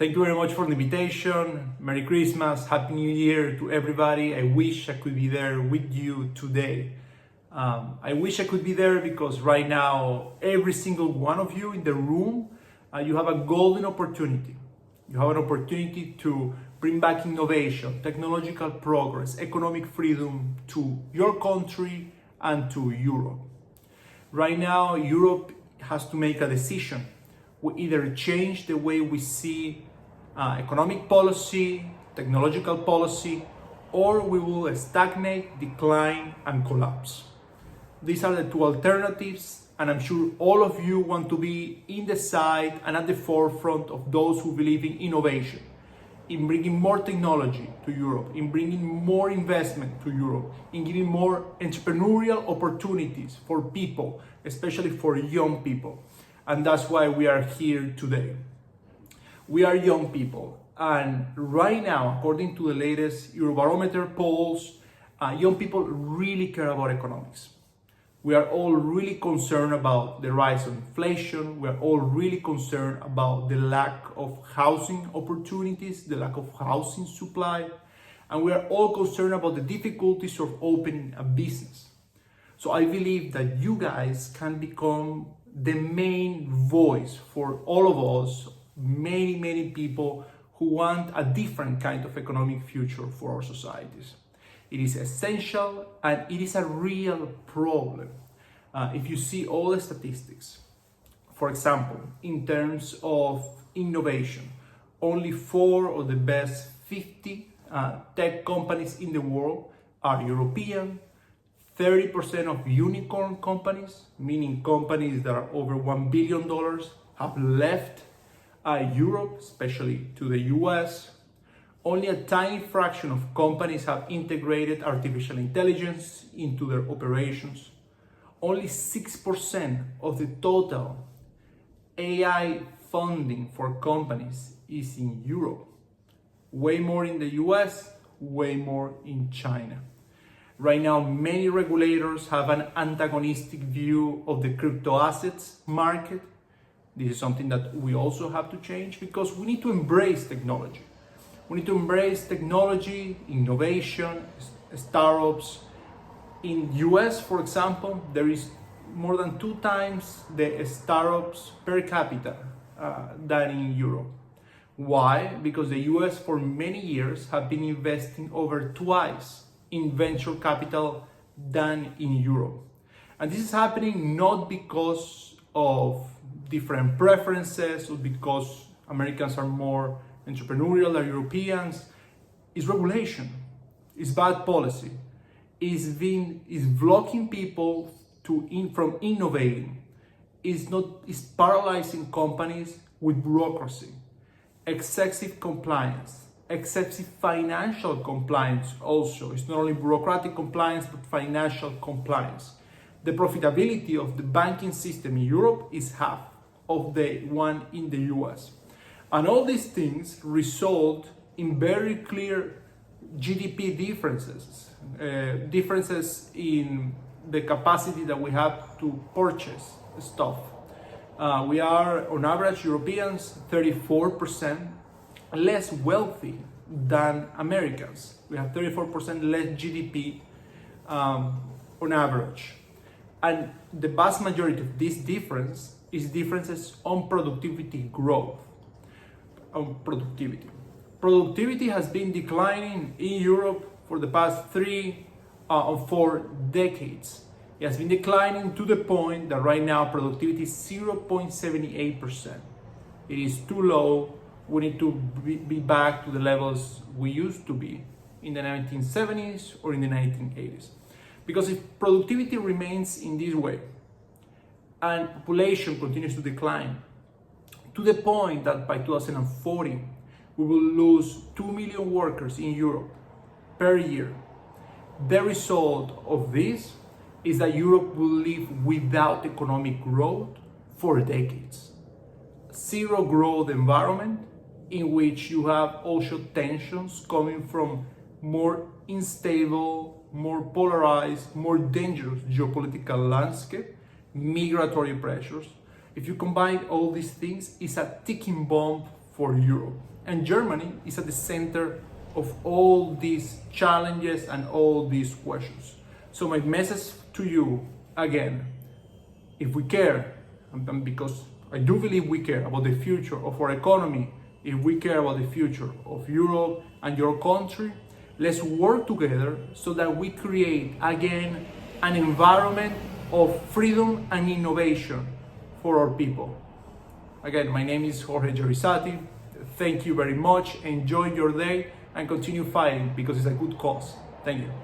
Thank you very much for the invitation. Merry Christmas, Happy New Year to everybody. I wish I could be there with you today. I wish I could be there because right now, every single one of you in the room, you have a golden opportunity. You have an opportunity to bring back innovation, technological progress, economic freedom to your country and to Europe. Right now, Europe has to make a decision. We either change the way we see economic policy, technological policy, or we will stagnate, decline, and collapse. These are the two alternatives, and I'm sure all of you want to be in the side and at the forefront of those who believe in innovation, in bringing more technology to Europe, in bringing more investment to Europe, in giving more entrepreneurial opportunities for people, especially for young people. And that's why we are here today. We are young people, and right now, according to the latest Eurobarometer polls, young people really care about economics. We are all really concerned about the rise of inflation. We are all really concerned about the lack of housing opportunities, the lack of housing supply, and we are all concerned about the difficulties of opening a business. So I believe that you guys can become the main voice for all of us, many people who want a different kind of economic future for our societies. It is essential and it is a real problem. If you see all the statistics, for example, in terms of innovation, only 4 of the best 50 tech companies in the world are European. 30% of unicorn companies, meaning companies that are over $1 billion, have left Europe, especially to the US. Only a tiny fraction of companies have integrated artificial intelligence into their operations. Only 6% of the total AI funding for companies is in Europe. Way more in the US, way more in China. Right now, many regulators have an antagonistic view of the crypto assets market. This is something that we also have to change because we need to embrace technology. We need to embrace technology, innovation, startups. In US, for example, there is more than 2 times the startups per capita than in Europe. Why? Because the US for many years have been investing over twice in venture capital than in Europe. And this is happening not because of different preferences or because Americans are more entrepreneurial than Europeans. It's regulation, it's bad policy, it's blocking people from innovating, it's paralyzing companies with bureaucracy, excessive compliance, excessive financial compliance also. It's not only bureaucratic compliance, but financial compliance. The profitability of the banking system in Europe is half of the one in the US. And all these things result in very clear GDP differences in the capacity that we have to purchase stuff. We are, on average, Europeans 34% less wealthy than Americans. We have 34% less GDP on average. And the vast majority of this difference is differences on productivity growth. Productivity has been declining in Europe for the past 3 or 4 decades. It has been declining to the point that right now productivity is 0.78%. It is too low. We need to be back to the levels we used to be in the 1970s or in the 1980s. Because if productivity remains in this way and population continues to decline to the point that by 2040 we will lose 2 million workers in Europe per year, the result of this is that Europe will live without economic growth for decades. Zero growth environment in which you have also tensions coming from more unstable, more polarized, more dangerous geopolitical landscape, migratory pressures. If you combine all these things, it's a ticking bomb for Europe. And Germany is at the center of all these challenges and all these questions. So my message to you again, if we care, and because I do believe we care about the future of our economy, if we care about the future of Europe and your country, let's work together so that we create again an environment of freedom and innovation for our people. Again, my name is Jorge Gerisati. Thank you very much. Enjoy your day and continue fighting because it's a good cause. Thank you.